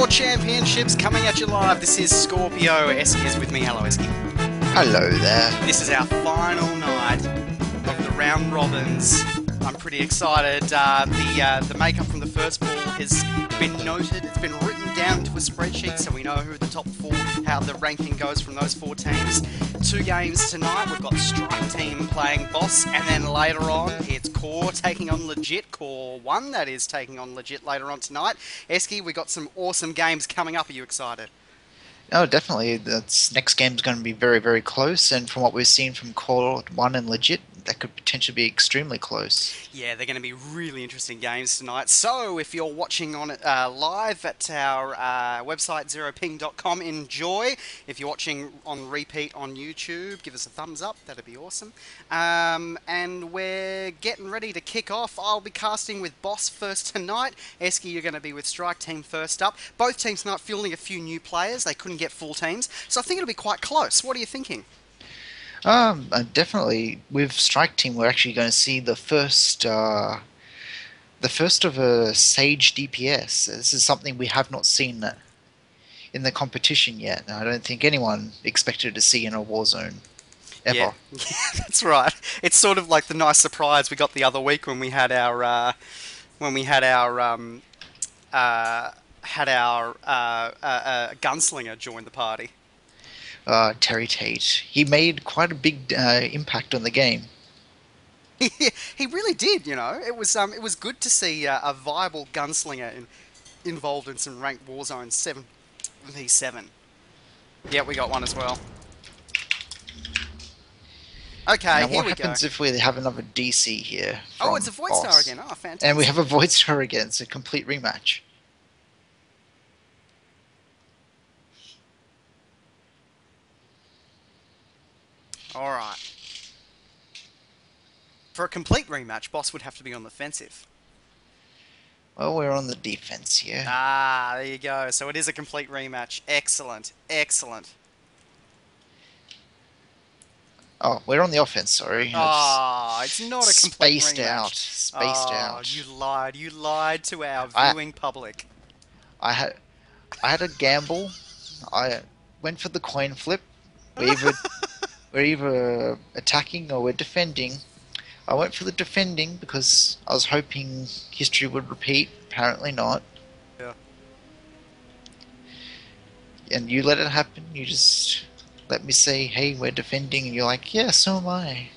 Championships coming at you live. This is Scorpio. Eski is with me. Hello, Eski. Hello there. This is our final night of the round robins. I'm pretty excited. The makeup from the first pool has been noted. It's been written down to a spreadsheet, so we know who the top four, how the ranking goes from those four teams. 2 games tonight. We've got Strike Team playing Boss, and then later on it's Core taking on Legit. Core 1, that is, taking on Legit later on tonight. Eski, we got some awesome games coming up. Are you excited? Oh, definitely. That's next game's going to be very, very close, and from what we've seen from Core 1 and Legit, that could potentially be extremely close. Yeah, they're going to be really interesting games tonight. So, if you're watching on live at our website, zeroping.com, enjoy. If you're watching on repeat on YouTube, give us a thumbs up. That'd be awesome. And we're getting ready to kick off. I'll be casting with Boss first tonight. Eski, you're going to be with Strike Team first up. Both teams tonight fielding a few new players. They couldn't get full teams. So I think it'll be quite close. What are you thinking? Definitely. With Strike Team, we're actually going to see the first of a Sage DPS. This is something we have not seen in the competition yet. I don't think anyone expected to see in a Warzone ever. Yeah, that's right. It's sort of like the nice surprise we got the other week when we had our gunslinger join the party. Terry Tate. He made quite a big impact on the game. He really did, you know. It was good to see a viable gunslinger involved in some ranked Warzone 7v7. Yeah, we got one as well. Okay, now, here we go. what happens if we have another DC here? Oh, it's a Void Star again. Oh, fantastic. And we have a Void Star again. It's a complete rematch. Alright. For a complete rematch, Boss would have to be on the offensive. Well, we're on the defense here. Ah, there you go. So it is a complete rematch. Excellent. Excellent. Oh, we're on the offense, sorry. Oh, it's not a complete spaced rematch. Spaced out. You lied. You lied to our viewing public. I had a gamble. I went for the coin flip. We're either attacking or we're defending. I went for the defending because I was hoping history would repeat. Apparently not. Yeah. And you let it happen. You just let me say, hey, we're defending. And you're like, yeah, so am I.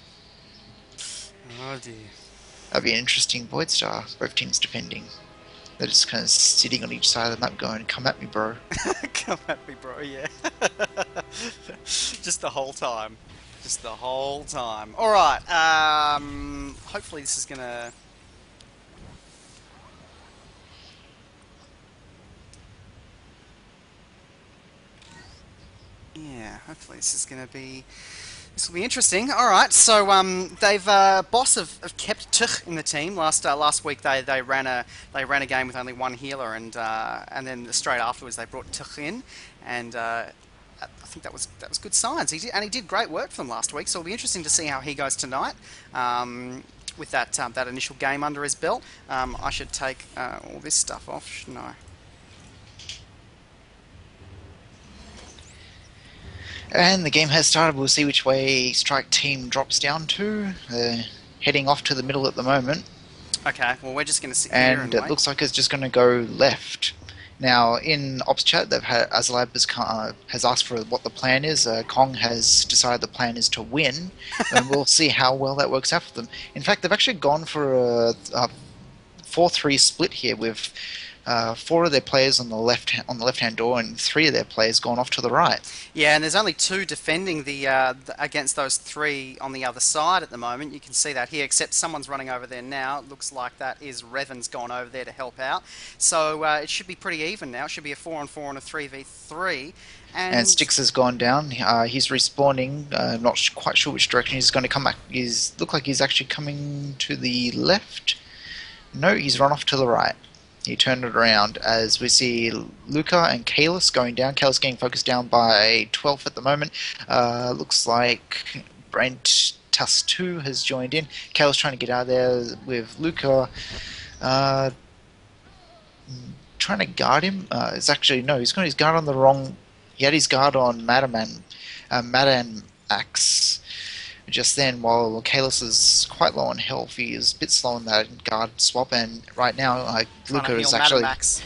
Oh, dear. That'd be an interesting Void Star. Both teams defending. They're just kind of sitting on each side of the map going, come at me, bro. Come at me, bro, yeah. Just the whole time. Just the whole time. Alright, hopefully this is gonna... Yeah, hopefully this is gonna be... This will be interesting. All right, so they've Boss have kept Tuch in the team. Last week they ran a game with only one healer, and then straight afterwards they brought Tuch in, and I think that was good signs. He did great work for them last week. So it'll be interesting to see how he goes tonight with that initial game under his belt. I should take all this stuff off, shouldn't I? And the game has started. We'll see which way Strike Team drops down to. They're heading off to the middle at the moment. Okay, well, we're just going to sit here and it wait. looks like it's just going to go left. Now, in Ops Chat, they've had APAC has asked for what the plan is. Kong has decided the plan is to win, and we'll see how well that works out for them. In fact, they've actually gone for a 4-3 split here with four of their players on the left-hand door and three of their players gone off to the right. Yeah, and there's only two defending against those three on the other side at the moment. You can see that here, except someone's running over there now. It looks like that is Revan's gone over there to help out. So it should be pretty even now. It should be a 4-on-4 and a 3v3. And Styx has gone down. He's respawning. Not quite sure which direction he's going to come back. Look like he's actually coming to the left. No, he's run off to the right. He turned it around as we see Luca and Kalis going down. Kalis getting focused down by 12 at the moment. Looks like Brent Tuss2 has joined in. Kalis trying to get out of there with Luca. Trying to guard him. It's actually, no, he's got his guard on the wrong... He had his guard on Madan Max. Just then, while Kalis is quite low on health, he is a bit slow on that guard swap, and right now, Luca is actually... Max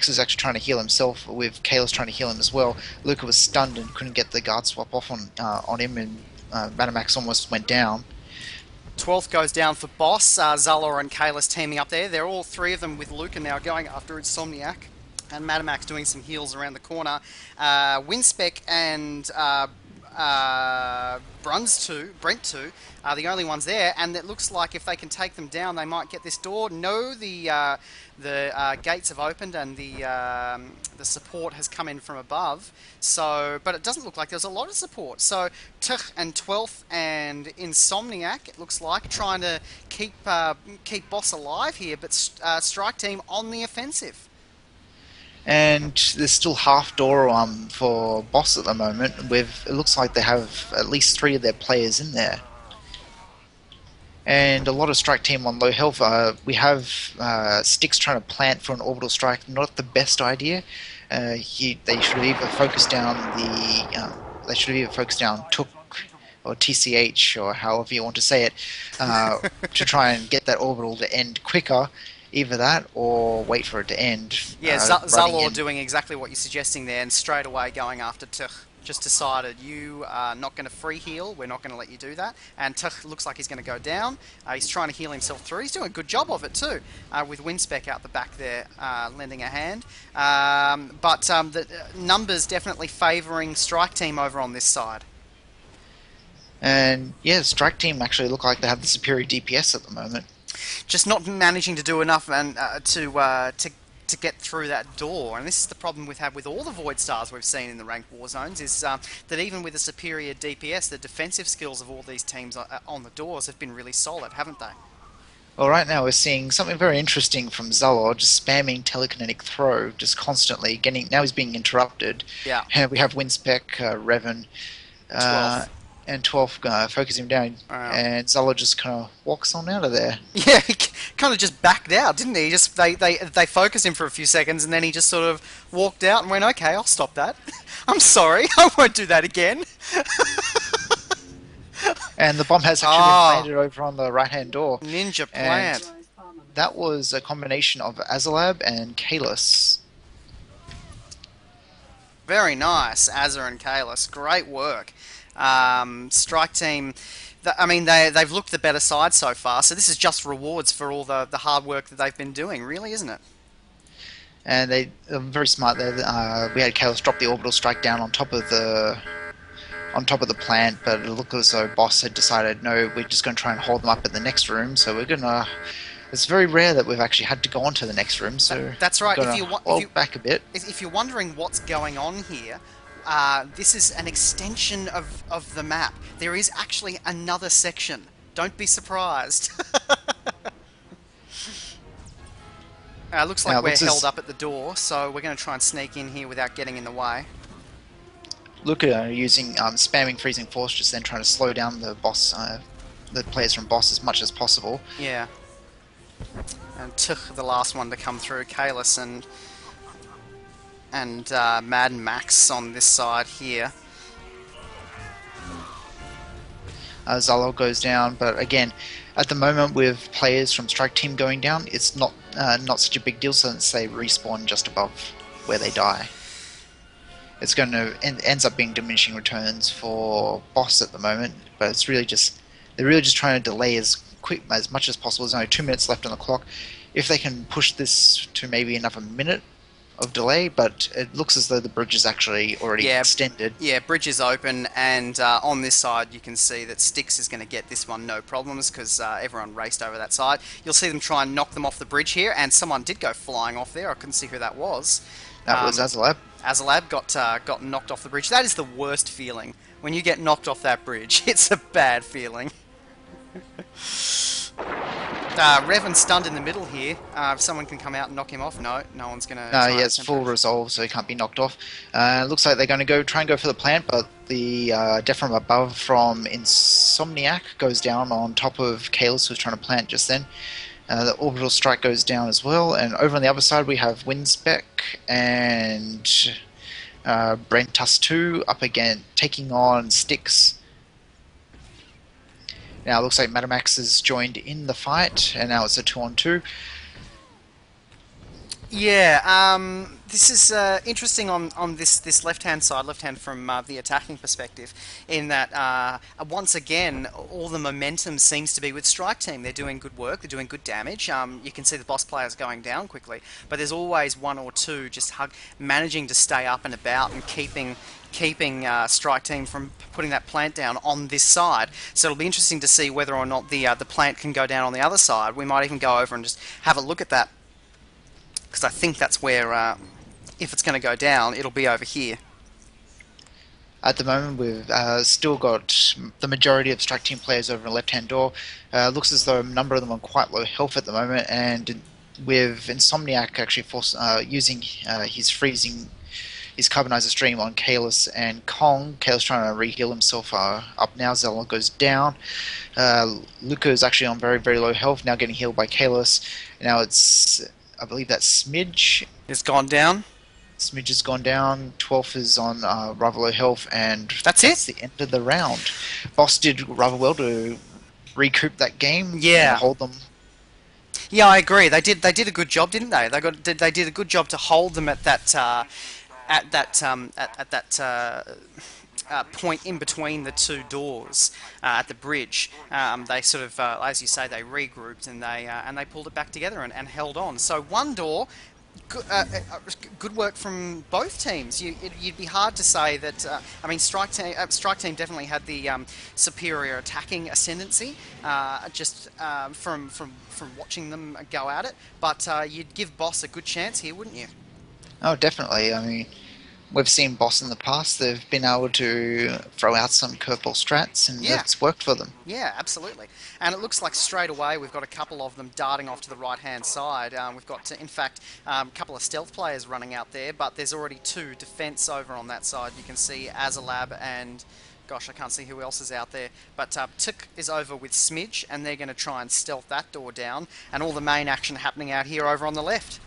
is actually trying to heal himself, with Kalis trying to heal him as well. Luca was stunned and couldn't get the guard swap off on him, and Max almost went down. 12th goes down for Boss. Zalor and Kalis teaming up there. They're all three of them with Luca now going after Insomniac. And Madamax doing some heals around the corner. Winspec and Brent 2 are the only ones there, and it looks like if they can take them down, they might get this door. No, the gates have opened and the support has come in from above. So, but it doesn't look like there's a lot of support. So, Tuch and 12th and Insomniac, it looks like, trying to keep Boss alive here, but Strike Team on the offensive. And there's still half door for Boss at the moment. It looks like they have at least three of their players in there. And a lot of Strike Team on low health. We have Styx trying to plant for an orbital strike. Not the best idea. They should have either focused down Took or TCH or however you want to say it to try and get that orbital to end quicker. Either that or wait for it to end. Yeah, Zalor doing exactly what you're suggesting there, and straight away going after Tuch. Just decided, you are not going to free heal, we're not going to let you do that. And Tuch looks like he's going to go down. He's trying to heal himself through. He's doing a good job of it too, with Winspec out the back there lending a hand. But the numbers definitely favouring Strike Team over on this side. And yeah, Strike Team actually look like they have the superior DPS at the moment. Just not managing to do enough and to get through that door. And this is the problem we've had with all the Void Stars we've seen in the ranked Warzones, is that even with a superior DPS, the defensive skills of all these teams on the doors have been really solid, haven't they? Well, right now we're seeing something very interesting from Zalor, just spamming telekinetic throw, just constantly now he's being interrupted. Yeah. And we have Winspec, Revan, and 12th focus him down, and Zalor just kind of walks on out of there. Yeah, he kind of just backed out, didn't he? They focused him for a few seconds, and then he just sort of walked out and went, "Okay, I'll stop that. I'm sorry, I won't do that again." And the bomb has actually been planted over on the right-hand door. Ninja plant. And that was a combination of APAC and Kalis. Very nice, Azza and Kalis. Great work. Strike Team, they've looked the better side so far, so this is just rewards for all the hard work that they've been doing, really, isn't it? And they are very smart there. We had Kalis drop the orbital strike down on top of the plant, but it looked as though Boss had decided, no, we're just going to try and hold them up in the next room, so we're going to... It's very rare that we've actually had to go on to the next room, so... That's right. Back a bit. If you're wondering what's going on here, this is an extension of the map. There is actually another section. Don't be surprised. Looks like we're held up at the door, so we're going to try and sneak in here without getting in the way. Luca using spamming Freezing Force, just then trying to slow down the boss, the players from Boss as much as possible. Yeah. And took the last one to come through, Kalis and Mad Max on this side here. Zalo goes down, but again, at the moment with players from Strike Team going down, it's not such a big deal since they respawn just above where they die. It's going to ends up being diminishing returns for Boss at the moment, but it's really just they're really just trying to delay as much as possible. There's only 2 minutes left on the clock. If they can push this to maybe another minute of delay, but it looks as though the bridge is actually already Yeah, extended. yeah, bridge is open, and on this side you can see that Styx is going to get this one no problems because everyone raced over that side. You'll see them try and knock them off the bridge here, and someone did go flying off there. I couldn't see who that was. That was Azalab. A.P.A.C got knocked off the bridge. That is the worst feeling when you get knocked off that bridge. It's a bad feeling. Revan stunned in the middle here. If someone can come out and knock him off, no one's going to. No, he has full resolve, so he can't be knocked off. Looks like they're going to try and go for the plant, but the death from above from Insomniac goes down on top of Kalis, who's trying to plant just then. The orbital strike goes down as well, and over on the other side we have Windspec and Brentus 2 up again, taking on Styx. Now it looks like Matamax has joined in the fight, and now it's a 2-on-2. Yeah, this is interesting on this left-hand side, left-hand from the attacking perspective, in that once again, all the momentum seems to be with Strike Team. They're doing good work, they're doing good damage. You can see the boss players going down quickly, but there's always one or two just managing to stay up and about and keeping Strike Team from putting that plant down on this side. So it'll be interesting to see whether or not the plant can go down on the other side. We might even go over and just have a look at that, because I think that's where, if it's going to go down, it'll be over here. At the moment, we've still got the majority of Strike Team players over in the left-hand door. Looks as though a number of them are quite low health at the moment, and with Insomniac actually using his Carbonizer Stream on Kalis and Kong. Kalis trying to re-heal himself up now. Zelon goes down. Luca is actually on very, very low health, now getting healed by Kalis. Now it's, I believe that's Smidge. It's gone down. Smidge has gone down. 12th is on rather low health, and that's the end of the round. Boss did rather well to recoup that game. Yeah. And hold them. Yeah, I agree. They did a good job, didn't they? They did a good job to hold them at that point in between the two doors at the bridge. They sort of, as you say, they regrouped and they pulled it back together and held on. So one door. Good work from both teams. You'd be hard to say that. I mean, Strike Team definitely had the superior attacking ascendancy, just from watching them go at it. But you'd give Boss a good chance here, wouldn't you? Oh, definitely. I mean, we've seen Boss in the past. They've been able to throw out some curveball strats, and it's worked for them. Yeah, absolutely. And it looks like straight away we've got a couple of them darting off to the right-hand side. We've got, in fact, a couple of stealth players running out there, but there's already two defense over on that side. You can see A.P.A.C and... Gosh, I can't see who else is out there. But Tick is over with Smidge, and they're going to try and stealth that door down. And all the main action happening out here over on the left.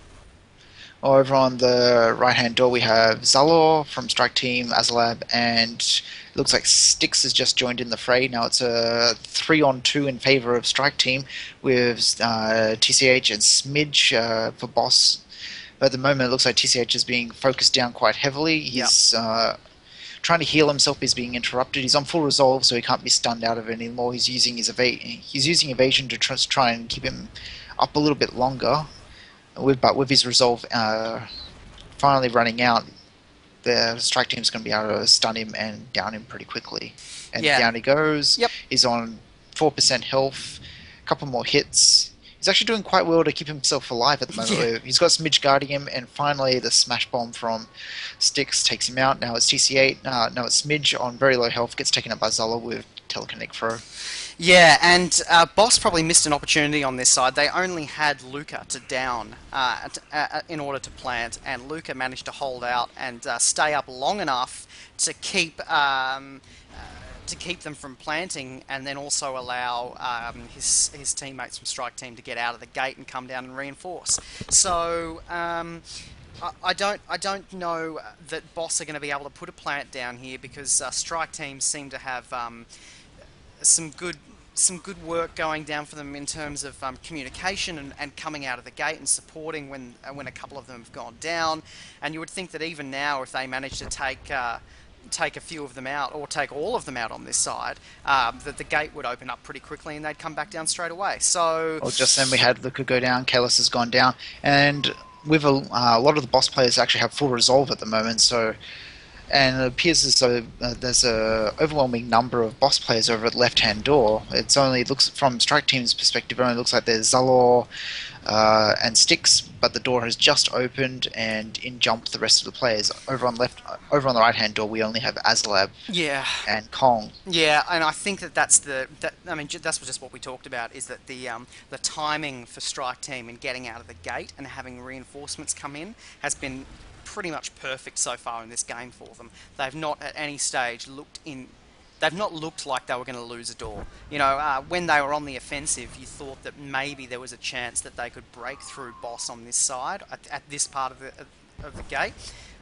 Over on the right-hand door, we have Zalor from Strike Team, A.P.A.C, and it looks like Styx has just joined in the fray. Now it's a 3-on-2 in favor of Strike Team with TCH and Smidge for Boss. But at the moment, it looks like TCH is being focused down quite heavily. He's trying to heal himself. He's being interrupted. He's on full resolve, so he can't be stunned out of it anymore. He's using his evasion to try and keep him up a little bit longer. But with his resolve finally running out, the Strike Team's going to be able to stun him and down him pretty quickly. And down he goes. Yep. He's on 4% health, a couple more hits. He's actually doing quite well to keep himself alive at the moment. Yeah. He's got Smidge guarding him, and finally the smash bomb from Styx takes him out. Now it's TC8. Now it's Smidge on very low health, gets taken up by Zala with telekinetic throw. Yeah, and Boss probably missed an opportunity on this side. They only had Luca to down in order to plant, and Luca managed to hold out and stay up long enough to keep them from planting, and then also allow his teammates from Strike Team to get out of the gate and come down and reinforce. So I don't know that Boss are going to be able to put a plant down here, because Strike Team seem to have some good work going down for them in terms of communication and coming out of the gate and supporting when a couple of them have gone down. And you would think that even now, if they manage to take a few of them out or take all of them out on this side, that the gate would open up pretty quickly and they'd come back down straight away. So, Well, just then we had Luca go down, Kalis has gone down, and with a lot of the boss players actually have full resolve at the moment, so. And it appears as though there's a overwhelming number of boss players over at the left-hand door. It looks from Strike Team's perspective, it only looks like there's Zalor and Styx, but the door has just opened, and in jump the rest of the players. Over on the right-hand door, we only have Azalab yeah. and Kong. Yeah, and I think that's that's just what we talked about, is that the timing for Strike Team in getting out of the gate and having reinforcements come in has been pretty much perfect so far in this game for them. They've not at any stage they've not looked like they were going to lose a door. You know, when they were on the offensive, you thought that maybe there was a chance that they could break through boss on this side at this part of the gate.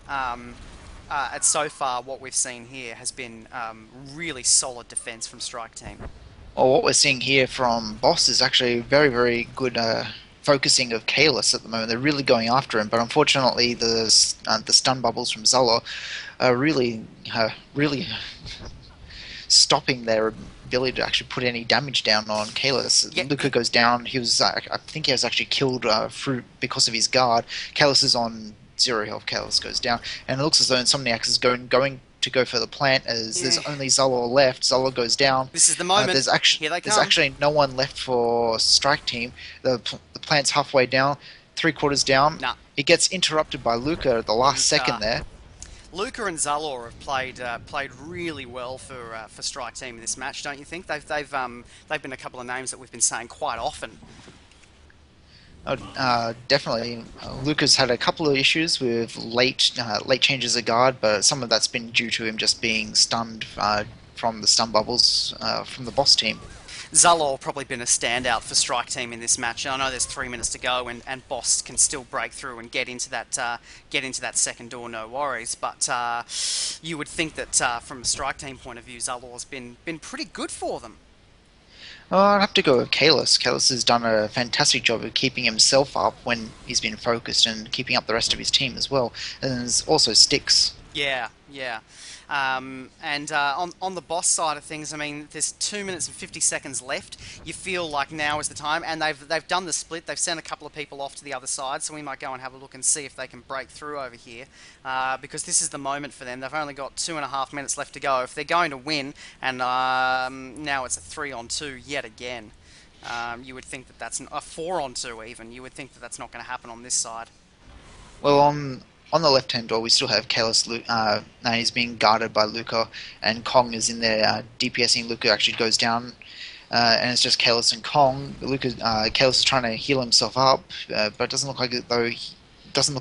And so far, what we've seen here has been really solid defense from Strike Team. Well, what we're seeing here from Boss is actually very, very good focusing of Kalis at the moment. They're really going after him, but unfortunately the stun bubbles from Zala are really stopping their ability to actually put any damage down on Kalis. Yep. Luca goes down. He was, I think he was actually killed because of his guard. Kalis is on 0 health. Kalis goes down, and it looks as though Insomniac is going to go for the plant, as there's only Zala left. Zala goes down. This is the moment. There's actually no one left for Strike Team. The plant's halfway down, 3/4 down. Nah. He gets interrupted by Luca at the last second there. Luca and Zalor have played really well for Strike Team in this match, don't you think? They've been a couple of names that we've been saying quite often. Definitely. Luca's had a couple of issues with late changes of guard, but some of that's been due to him just being stunned from the stun bubbles from the boss team. Zalor probably been a standout for Strike Team in this match. I know there's 3 minutes to go, and Boss can still break through and get into that second door, no worries. But you would think that from a Strike Team point of view, Zalor's been pretty good for them. Oh, I'd have to go with Kalis. Kalis has done a fantastic job of keeping himself up when he's been focused and keeping up the rest of his team as well. And there's also Styx. Yeah. And on the boss side of things, I mean, there's 2 minutes and 50 seconds left. You feel like now is the time, and they've done the split. They've sent a couple of people off to the other side, so we might go and have a look and see if they can break through over here, because this is the moment for them. They've only got 2.5 minutes left to go. If they're going to win, and now it's a 3-on-2 yet again, you would think that that's a 4-on-2 even. You would think that that's not going to happen on this side. Well, on the left-hand door, we still have Kalis, and he's being guarded by Luca, and Kong is in there DPSing. Luca actually goes down, and it's just Kalis and Kong. Kalis is trying to heal himself up, but it doesn't look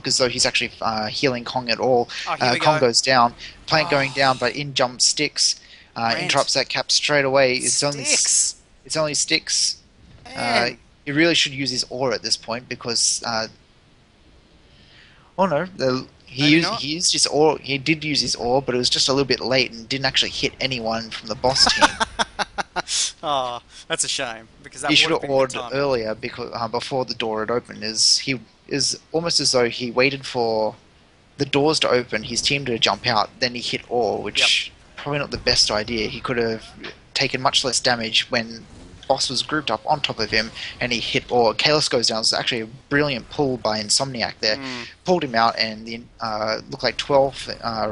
as though he's actually healing Kong at all. Kong goes down, plant going down, but in jumps Styx, interrupts that cap straight away. It's only Styx. He really should use his aura at this point, because he used his ore. He did use his ore, but it was just a little bit late and didn't actually hit anyone from the boss team. Oh, that's a shame, because that he should have ored time earlier, because before the door had opened. He is almost as though he waited for the doors to open, his team to jump out, then he hit ore, which probably not the best idea. He could have taken much less damage when Boss was grouped up on top of him, and he hit ore. Kalis goes down. It's actually a brilliant pull by Insomniac there. Pulled him out, and looked like 12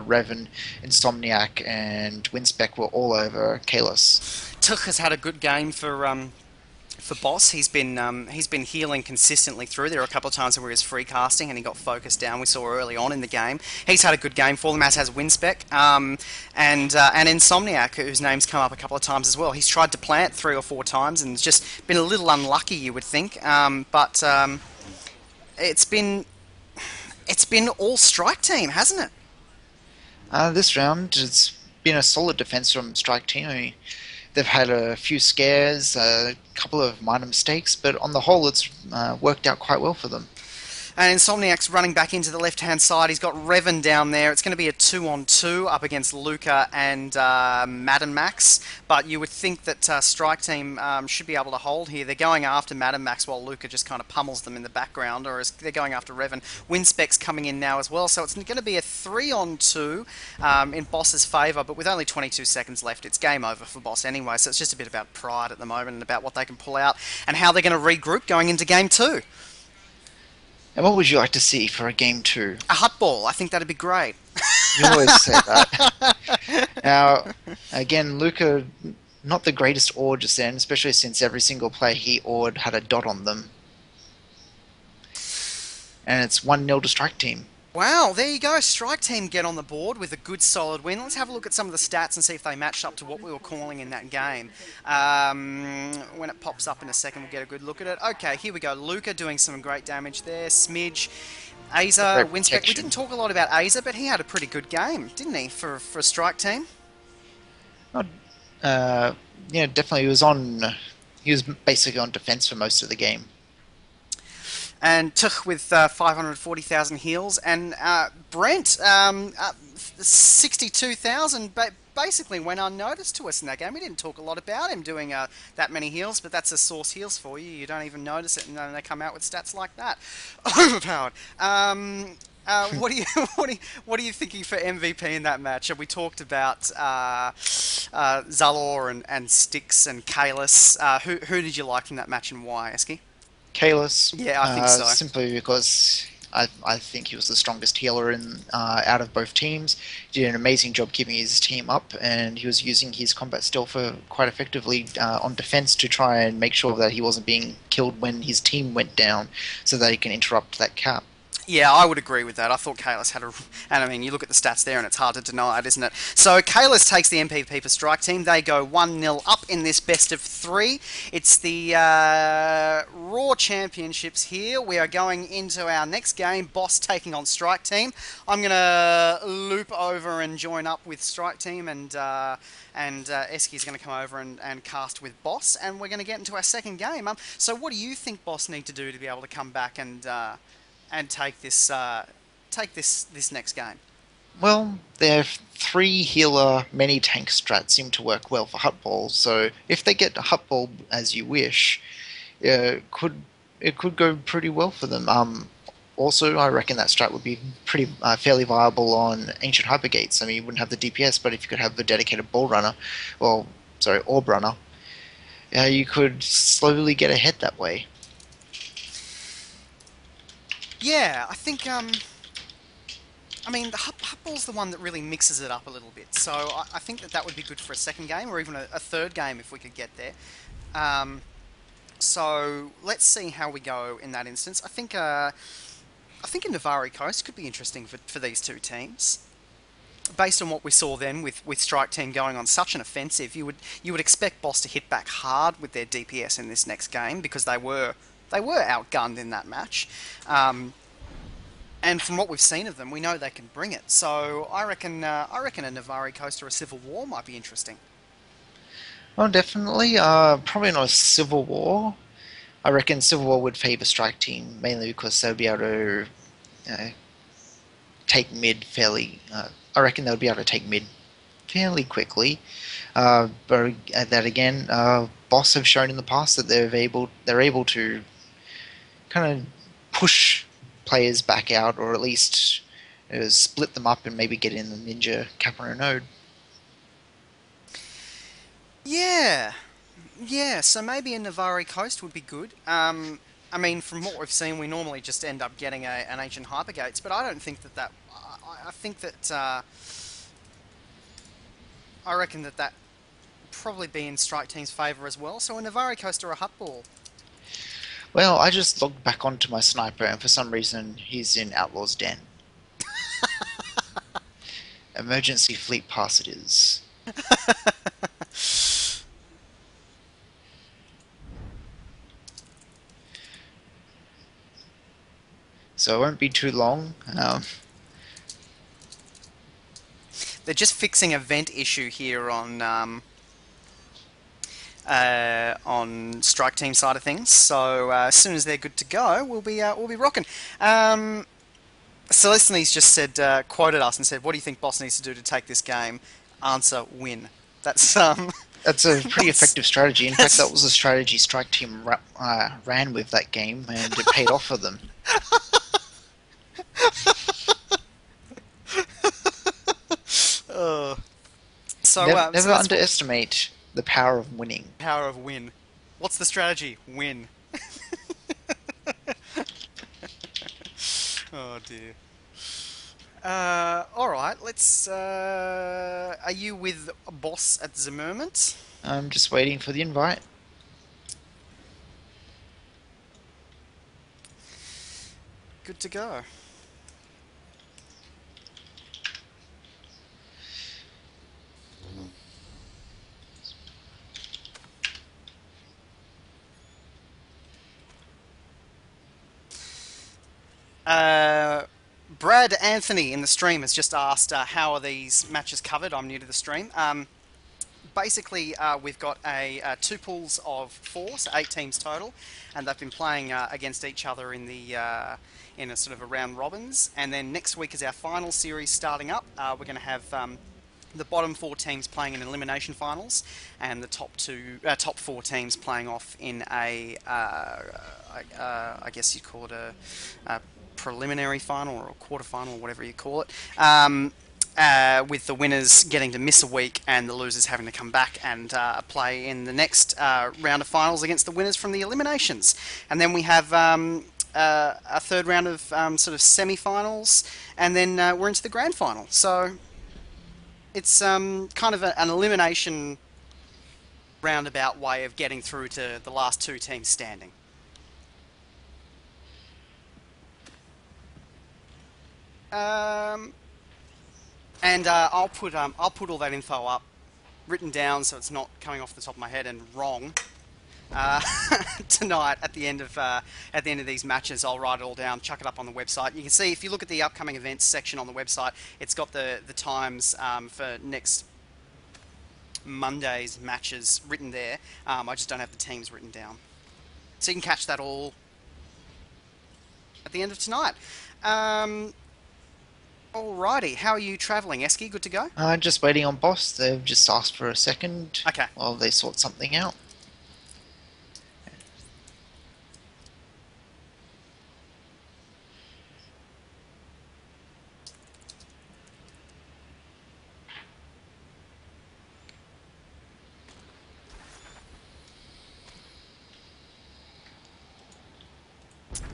Revan, Insomniac, and Winspec were all over Kalis. Tuch has had a good game for Boss. He's been healing consistently through. There were a couple of times where he was free casting and he got focused down. We saw early on in the game. He's had a good game for them, as has Winspec, and Insomniac, whose name's come up a couple of times as well. He's tried to plant 3 or 4 times and just been a little unlucky, you would think. But it's been all Strike Team, hasn't it? This round, it's been a solid defense from Strike Team. I mean, they've had a few scares, a couple of minor mistakes, but on the whole, it's worked out quite well for them. And Insomniac's running back into the left-hand side. He's got Revan down there. It's going to be a 2-on-2 up against Luca and Madden Max. But you would think that Strike Team should be able to hold here. They're going after Madden Max while Luca just kind of pummels them in the background, or they're going after Revan. Winspec's coming in now as well. So it's going to be a 3-on-2 in Boss's favour. But with only 22 seconds left, it's game over for Boss anyway. So it's just a bit about pride at the moment and about what they can pull out and how they're going to regroup going into game 2. And what would you like to see for a game 2? A hut ball. I think that'd be great. You always say that. Now, again, Luca, not the greatest ore just then, especially since every single player he ored had a dot on them. And it's 1-0 to Strike Team. Wow, there you go. Strike Team get on the board with a good solid win. Let's have a look at some of the stats and see if they matched up to what we were calling in that game. When it pops up in a second, we'll get a good look at it. Okay, here we go. Luca doing some great damage there. Smidge, Aza, Winspec. We didn't talk a lot about Aza, but he had a pretty good game, didn't he, for Strike Team? Yeah, definitely. He was basically on defense for most of the game. And Tuch with 540,000 heals, and Brent 62,000, but basically went unnoticed to us in that game. We didn't talk a lot about him doing that many heals, but that's a source heals for you. You don't even notice it, and then they come out with stats like that. Overpowered. What are you thinking for MVP in that match? We talked about Zalor and Styx and Kalis. Who did you like from that match and why, Eski? Kalis. Yeah, I think so. Simply because I think he was the strongest healer out of both teams. He did an amazing job keeping his team up, and he was using his combat stealth quite effectively on defense to try and make sure that he wasn't being killed when his team went down, so that he can interrupt that cap. Yeah, I would agree with that. I thought Kalis had and I mean, you look at the stats there and it's hard to deny it, isn't it? So Kalis takes the MVP for Strike Team. They go 1-0 up in this best of 3. It's the Raw Championships here. We are going into our next game, Boss taking on Strike Team. I'm going to loop over and join up with Strike Team, and Eski's going to come over and cast with Boss, and we're going to get into our second game. So what do you think Boss need to do to be able to come back and take this next game? Well, their 3 healer, many tank strat seem to work well for hut balls. So if they get a hut ball as you wish, it could go pretty well for them. Also, I reckon that strat would be pretty fairly viable on Ancient Hypergates. I mean, you wouldn't have the DPS, but if you could have the dedicated ball runner, orb runner, you could slowly get ahead that way. Yeah, I think, I mean, the hut ball's the one that really mixes it up a little bit. So I think that would be good for a second game, or even a third game if we could get there. So let's see how we go in that instance. I think a Navari Coast could be interesting for these two teams. Based on what we saw then with Strike Team going on such an offensive, you would expect Boss to hit back hard with their DPS in this next game, because they were outgunned in that match. And from what we've seen of them, we know they can bring it. So I reckon a Navari Coast or a Civil War might be interesting. Oh, definitely. Probably not a Civil War. I reckon Civil War would favour Strike Team, mainly because they'll be able to take mid fairly... I reckon they'll be able to take mid fairly quickly. But that again, Boss have shown in the past that they're able to kind of push players back out, or at least split them up and maybe get in the Ninja Capra node. Yeah, so maybe a Navari Coast would be good. I mean, from what we've seen, we normally just end up getting an Ancient Hypergates, but I don't think that... I think that... I reckon that probably be in Strike Team's favour as well, so a Navari Coast or a hut ball. Well, I just logged back onto my sniper, and for some reason, he's in Outlaw's Den. Emergency fleet pass it is. So it won't be too long. They're just fixing a vent issue here on on strike team side of things. So as soon as they're good to go, we'll be rocking. Celestine's just said, quoted us and said, "What do you think Boss needs to do to take this game?" Answer: win. That's That's a pretty that's effective strategy. In fact, that that's was a strategy Strike Team ran with that game, and it paid off for them. uh, so Never, so never that's what underestimate the power of winning. power of win. What's the strategy? Win. Oh dear. All right. Let's. Are you with Boss at the moment? I'm just waiting for the invite. Good to go. Uh, Brad Anthony in the stream has just asked, how are these matches covered? I'm new to the stream. Basically, we've got two pools of four, so 8 teams total, and they've been playing against each other in the in a sort of a round robins. And then next week is our final series starting up. We're going to have the bottom 4 teams playing in elimination finals, and the top 4 teams playing off in I guess you'd call it a preliminary final or a quarter final or whatever you call it. With the winners getting to miss a week and the losers having to come back and play in the next round of finals against the winners from the eliminations. And then we have a third round of sort of semi-finals, and then we're into the grand final. So it's kind of an elimination roundabout way of getting through to the last 2 teams standing. Um, and I'll put all that info up, written down, so it's not coming off the top of my head and wrong. Uh, Tonight at the end of these matches, I'll write it all down, chuck it up on the website. You can see if you look at the upcoming events section on the website, it's got the times for next Monday's matches written there. I just don't have the teams written down, so you can catch that all at the end of tonight. Alrighty, how are you travelling, Eski? Good to go? Just waiting on Boss. They've just asked for a second Okay. while they sort something out.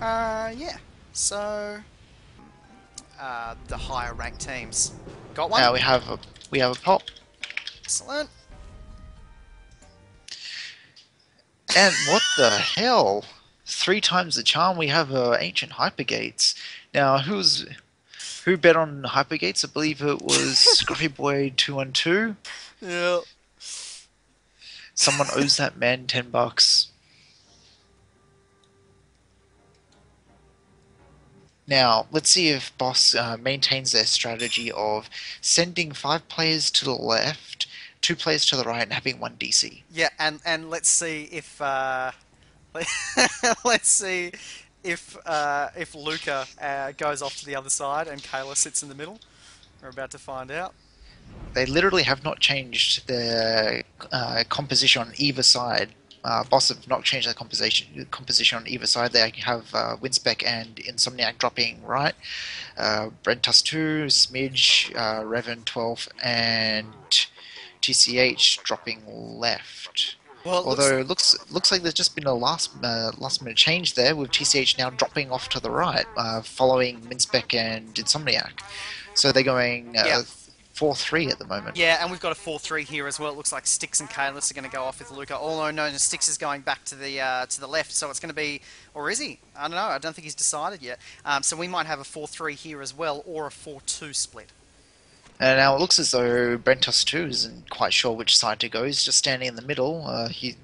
Yeah. So, the higher ranked teams. Got one? We have a pop. Excellent. And what the hell? 3 times the charm. We have ancient hypergates. Now, who bet on hypergates? I believe it was Scruffy Boy 212. Yeah. Someone owes that man $10. Now, let's see if Boss maintains their strategy of sending 5 players to the left, 2 players to the right, and having 1 DC. Yeah, and let's see if let's see if Luca goes off to the other side and Kayla sits in the middle. We're about to find out. They literally have not changed their composition on either side. Boss have not changed their composition on either side. They have Winspec and Insomniac dropping right, Brentus 2, Smidge, Revan 12, and TCH dropping left. Well, Although it looks like there's just been a last minute change there, with TCH now dropping off to the right, following Minspec and Insomniac. So they're going Yeah. 4-3 at the moment. Yeah, and we've got a 4-3 here as well. It looks like Styx and Kalis are going to go off with Luca. Although no, Styx is going back to the left, so it's going to be, or is he? I don't know. I don't think he's decided yet. So we might have a 4-3 here as well, or a 4-2 split. And now it looks as though Brentus 2 isn't quite sure which side to go. He's just standing in the middle. He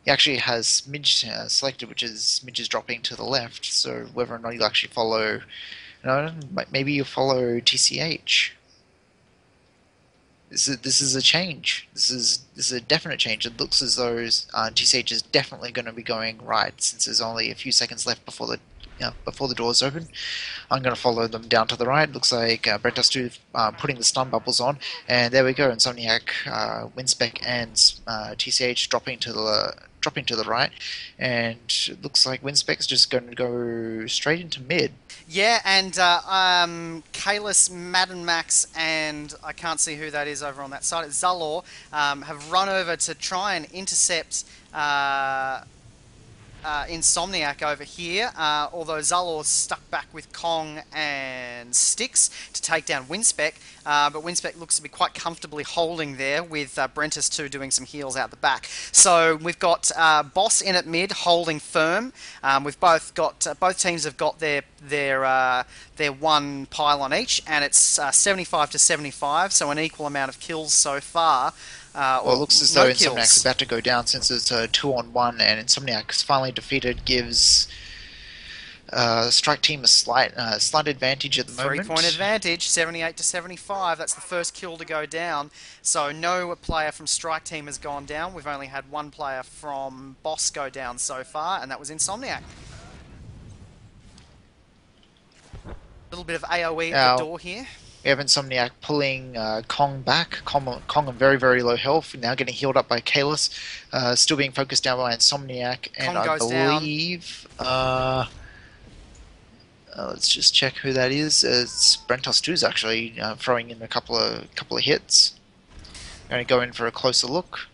actually has Smidge selected, which is Smidge is dropping to the left. So whether or not he'll actually follow, maybe you'll follow TCH. This is a change. This is a definite change. It looks as though TCH is definitely going to be going right since there's only a few seconds left before the doors open. I'm going to follow them down to the right. Looks like Brent2 putting the stun bubbles on, and there we go. Insomniac, Winspec, and TCH dropping to the right, and it looks like Winspec's just going to go straight into mid. Yeah, and Kalis, Madden Max, and I can't see who that is over on that side. It's Zalor, have run over to try and intercept Insomniac over here, although Zalor's stuck back with Kong and Styx to take down Winspec, but Winspec looks to be quite comfortably holding there with Brentus 2 doing some heals out the back. So we've got Boss in at mid holding firm. We've both got both teams have got their one pylon each, and it's 75 to 75, so an equal amount of kills so far. Well, it looks as No though kills. Insomniac's about to go down since it's a 2-on-1, and Insomniac's finally defeated gives Strike Team a slight advantage at the moment. 3-point advantage, 78 to 75. That's the first kill to go down. So no player from Strike Team has gone down. We've only had one player from Boss go down so far, and that was Insomniac. A little bit of AoE at the door here. We have Insomniac pulling Kong back. Kong on very, very low health, now getting healed up by Kalis. Still being focused down by Insomniac, and Kong I goes down. believe... let's just check who that is. It's Brentos2's actually throwing in a couple of hits. Going to go in for a closer look.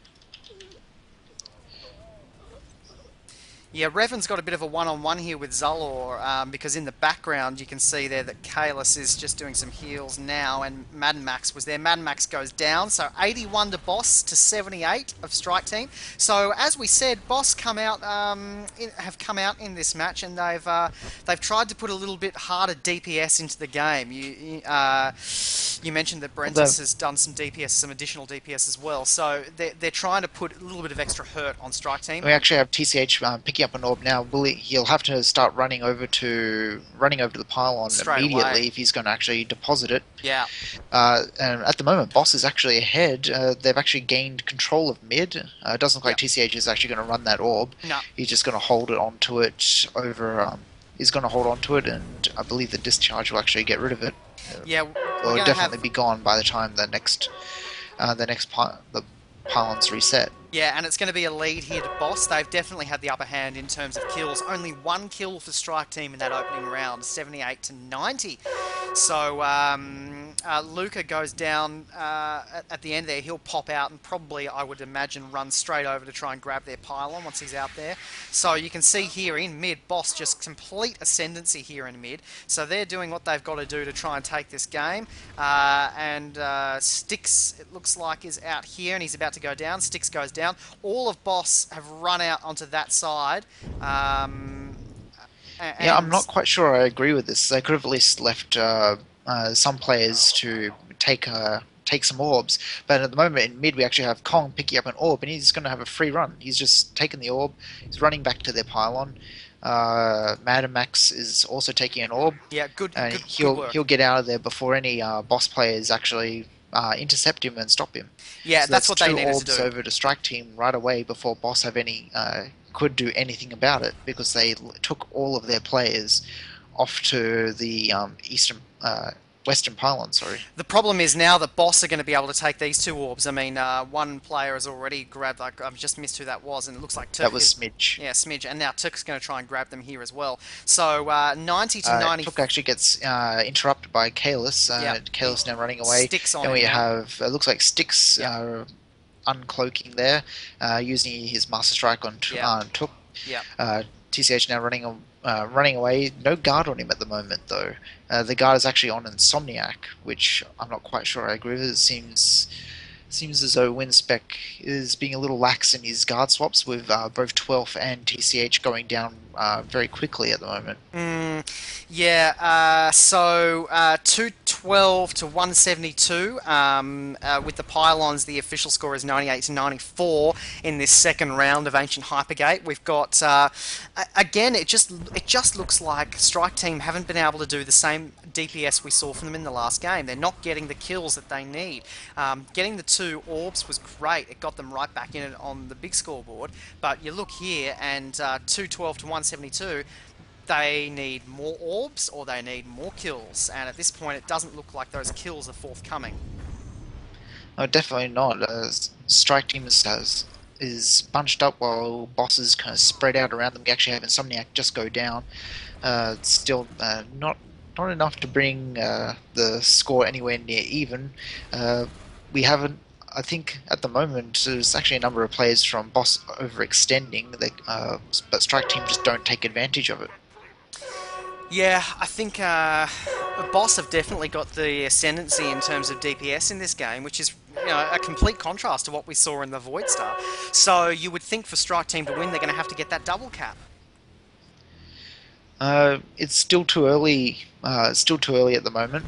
Yeah, Revan's got a bit of a one-on-one here with Zalor, because in the background you can see there that Kalis is just doing some heals now, and Madden Max was there. Madden Max goes down, so 81 to Boss to 78 of Strike Team. So as we said, Boss have come out in this match, and they've tried to put a little bit harder DPS into the game. You mentioned that Brentus has done some DPS, some additional DPS as well. So they're trying to put a little bit of extra hurt on Strike Team. We actually have TCH picking up an orb now. He'll have to start running over to the pylon Straight immediately away if he's going to actually deposit it. Yeah. And at the moment, Boss is actually ahead. They've actually gained control of mid. It doesn't look like TCH is actually going to run that orb. No. He's just going to hold it onto it over. He's going to hold onto it, and I believe the discharge will actually get rid of it. Yeah, It'll definitely be gone by the time the pylon's reset. Yeah, and it's going to be a lead here to Boss. They've definitely had the upper hand in terms of kills. Only one kill for Strike Team in that opening round, 78 to 90. So Luca goes down at the end there. He'll pop out and probably, I would imagine, run straight over to try and grab their pylon once he's out there. So you can see here in mid, Boss just complete ascendancy here in mid. So they're doing what they've got to do to try and take this game. And Styx, it looks like, is out here, and he's about to go down. Styx goes down. All of Boss have run out onto that side. Yeah, I'm not quite sure I agree with this. They could have at least left some players to take some orbs. But at the moment in mid, we actually have Kong picking up an orb, and he's going to have a free run. He's just taken the orb. He's running back to their pylon. Madden Max is also taking an orb. Yeah, good he'll work. get out of there before any Boss players actually intercept him and stop him. Yeah, So that's what they needed to orbs do. over to Strike Team right away before Boss could do anything about it, because they took all of their players off to the western pylon. Sorry. The problem is now that Boss are going to be able to take these two orbs. I mean, one player has already grabbed, like, I've just missed who that was, and it looks like Turk That was Smidge. Yeah, Smidge, and now Turk's going to try and grab them here as well. So 90 to 90. Took actually gets interrupted by Kalis. Kalis now running away. Sticks on and we him now. have looks like Styx uncloaking there, using his Master Strike on Took. Yeah. TCH now running away. No guard on him at the moment, though. The guard is actually on Insomniac, which I'm not quite sure I agree with. It seems as though Winspec is being a little lax in his guard swaps, with both 12th and TCH going down very quickly at the moment. Yeah, so 212 212 to 172. With the pylons, the official score is 98 to 94 in this second round of Ancient Hypergate. We've got again, it just looks like Strike Team haven't been able to do the same DPS we saw from them in the last game. They're not getting the kills that they need. Getting the 2 orbs was great. It got them right back in it on the big scoreboard. But you look here, and 212 to 172. They need more orbs or they need more kills, and at this point it doesn't look like those kills are forthcoming. No, definitely not. Strike Team is bunched up while bosses kind of spread out around them. We actually have Insomniac just go down. Still not enough to bring the score anywhere near even. We haven't. I think at the moment there's actually a number of players from Boss overextending, but Strike Team just don't take advantage of it. Yeah, I think Boss have definitely got the ascendancy in terms of DPS in this game, which is a complete contrast to what we saw in the Void Star. So you would think for Strike Team to win, they're going to have to get that double cap. It's still too early. It's still too early at the moment.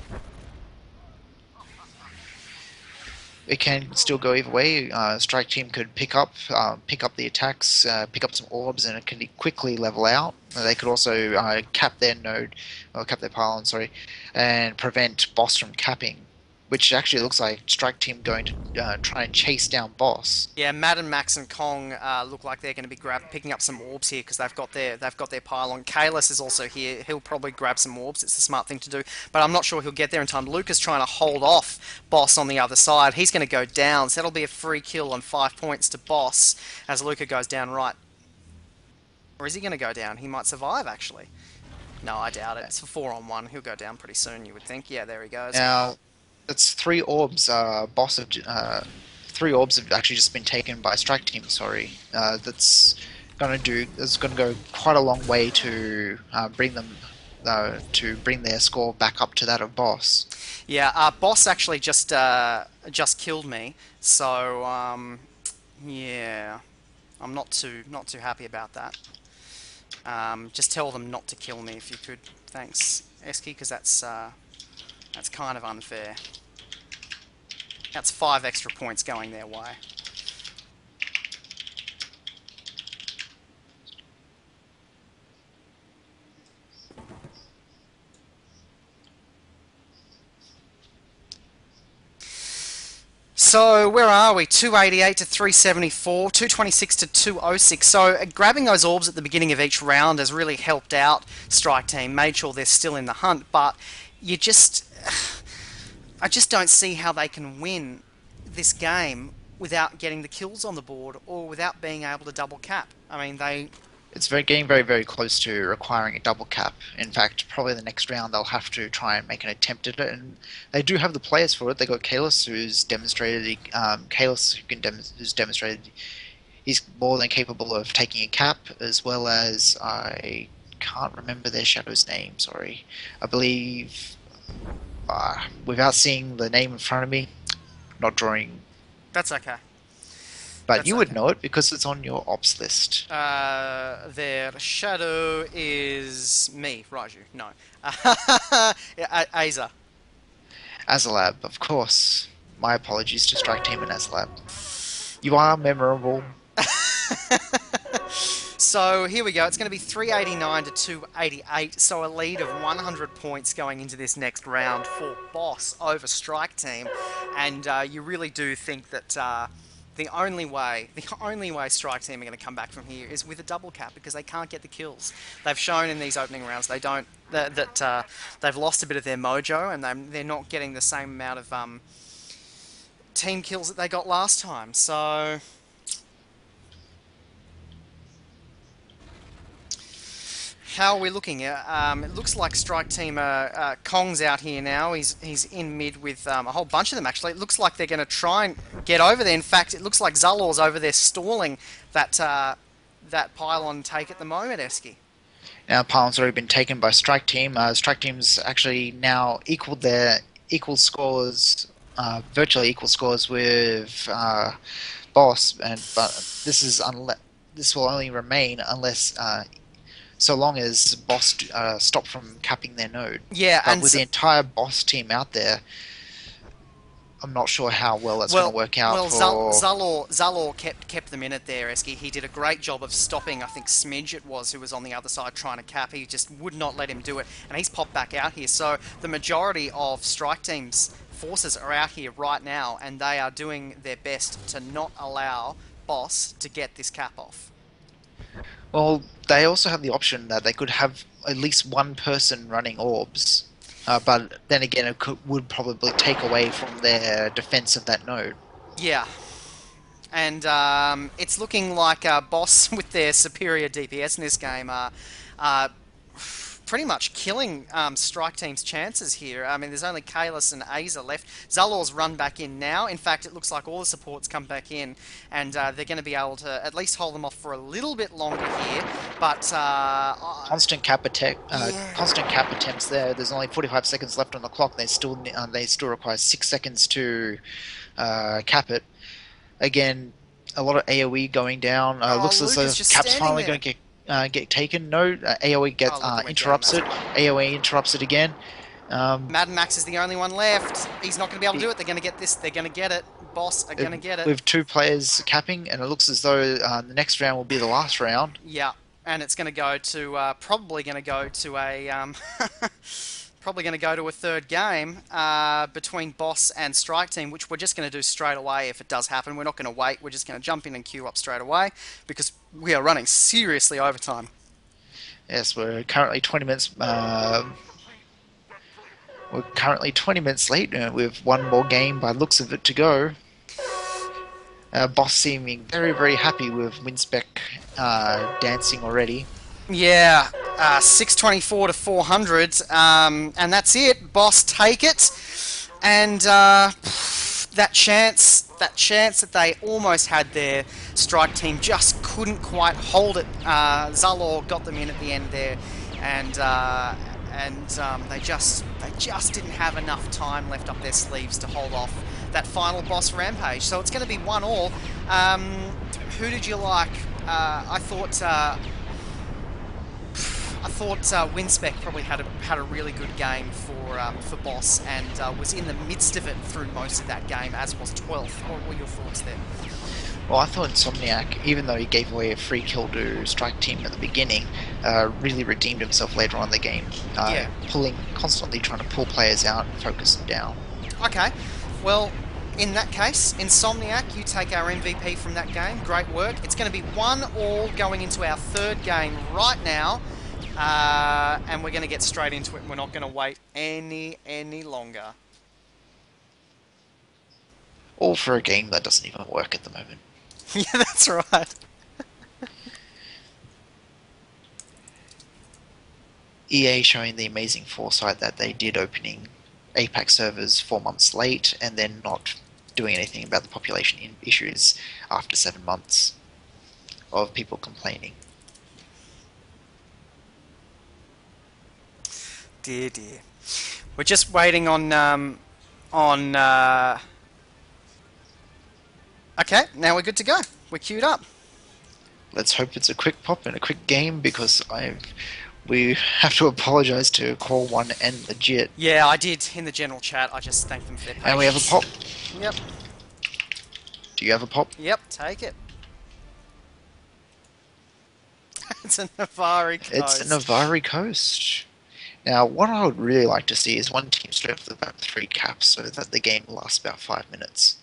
It can still go either way. Strike Team could pick up the attacks, pick up some orbs, and it can quickly level out. They could also cap their node, or cap their pylon, sorry, and prevent Boss from capping, which actually looks like Strike Team going to try and chase down Boss. Yeah, Madden, Max, and Kong look like they're going to be picking up some orbs here because they've got their pylon. Kalis is also here. He'll probably grab some orbs. It's a smart thing to do, but I'm not sure he'll get there in time. Luca's trying to hold off Boss on the other side. He's going to go down, so that'll be a free kill on 5 points to Boss as Luca goes down right. Or is he going to go down? He might survive, actually. No, I doubt it. It's a 4-on-1. He'll go down pretty soon, you would think. Yeah, there he goes. Now, that's 3 orbs. Boss of 3 orbs have actually just been taken by Strike Team. Sorry, that's going to go quite a long way to bring them to bring their score back up to that of Boss. Yeah, Boss actually just killed me. So yeah, I'm not too happy about that. Just tell them not to kill me if you could. Thanks, Eski, because that's kind of unfair. That's 5 extra points going their way. So, where are we? 288 to 374, 226 to 206. So, grabbing those orbs at the beginning of each round has really helped out Strike Team, made sure they're still in the hunt, but I just don't see how they can win this game without getting the kills on the board or without being able to double cap. I mean, It's getting very, very close to requiring a double cap. In fact, probably the next round they'll have to try and make an attempt at it, and they do have the players for it. They got Kalis, who's demonstrated who's demonstrated he's more than capable of taking a cap, as well as I can't remember their shadow's name. Sorry, I believe without seeing the name in front of me, not drawing. that's okay. But you would know it because it's on your ops list. Their shadow is me, Raju. No. Aza. Azalab, of course. My apologies to Strike Team and Azalab. You are memorable. So here we go. It's going to be 389 to 288. So a lead of 100 points going into this next round for Boss over Strike Team. And you really do think that the only way Strike Team are going to come back from here is with a double cap because they can't get the kills. They've shown in these opening rounds they don't that they've lost a bit of their mojo and they're not getting the same amount of team kills that they got last time. So how are we looking? It looks like Strike Team, Kong's out here now. He's in mid with a whole bunch of them, actually. It looks like they're going to try and get over there. In fact, it looks like Zalor's over there stalling that pylon take at the moment, Eski. Now, pylon's already been taken by Strike Team. Strike Team's actually now equaled their virtually equal scores with Boss, but this will only remain unless so long as Boss stop from capping their node. Yeah, But with the entire Boss team out there, I'm not sure how well that's going to well, work out for. Zalor kept them in it there, Eski. He did a great job of stopping, I think Smidge it was, who was on the other side trying to cap. He just would not let him do it, and he's popped back out here. So the majority of strike teams' forces are out here right now, and they are doing their best to not allow Boss to get this cap off. Well, they also have the option that they could have at least one person running orbs. But then again, would probably take away from their defense of that node. Yeah, and it's looking like Boss, with their superior DPS in this game, are pretty much killing Strike Team's chances here. I mean, there's only Kalis and Aza left. Zalor's run back in now. In fact, it looks like all the supports come back in, and they're going to be able to at least hold them off for a little bit longer here. But constant cap attempts there. There's only 45 seconds left on the clock. They still require 6 seconds to cap it. Again, a lot of AoE going down. Looks as though cap's finally going to get taken. No, AoE gets interrupted. AoE interrupts it again. Mad Max is the only one left. He's not going to be able to do it. They're going to get this. They're going to get it. Boss are going to get it. With 2 players capping, and it looks as though the next round will be the last round. Yeah, and it's going to go to probably going to go to a probably going to go to a third game between Boss and Strike Team, which we're just going to do straight away if it does happen. We're not going to wait. We're just going to jump in and queue up straight away because we are running seriously overtime. Yes, we're currently 20 minutes. We're currently 20 minutes late with one more game by looks of it to go. Boss seeming very, very happy with Winspec dancing already. Yeah, 624 to 400, and that's it. Boss take it, and that chance that they almost had there, Strike Team just couldn't quite hold it. Zalor got them in at the end there, and they just didn't have enough time left up their sleeves to hold off that final Boss rampage. So it's going to be 1-1. Who did you like? I thought Winspec probably had a really good game for Boss, and was in the midst of it through most of that game, as was 12th. What were your thoughts there? Well, I thought Insomniac, even though he gave away a free kill to Strike Team at the beginning, really redeemed himself later on in the game. Constantly trying to pull players out and focus them down. Okay, well, in that case, Insomniac, you take our MVP from that game. Great work. It's going to be 1-1 going into our third game right now. And we're going to get straight into it. We're not going to wait any longer. All for a game that doesn't even work at the moment. Yeah, that's right. EA showing the amazing foresight that they did opening APAC servers 4 months late and then not doing anything about the population issues after 7 months of people complaining. Dear. We're just waiting on Okay, now we're good to go. We're queued up. Let's hope it's a quick pop and a quick game, because we have to apologise to Call 1 and Legit. Yeah, I did in the general chat. I just thanked them for their patience. And we have a pop. Yep. Do you have a pop? Yep, take it. It's a Navari Coast. It's a Navari Coast. Now, what I would really like to see is one team straight off the bat with 3 caps so that the game lasts about 5 minutes.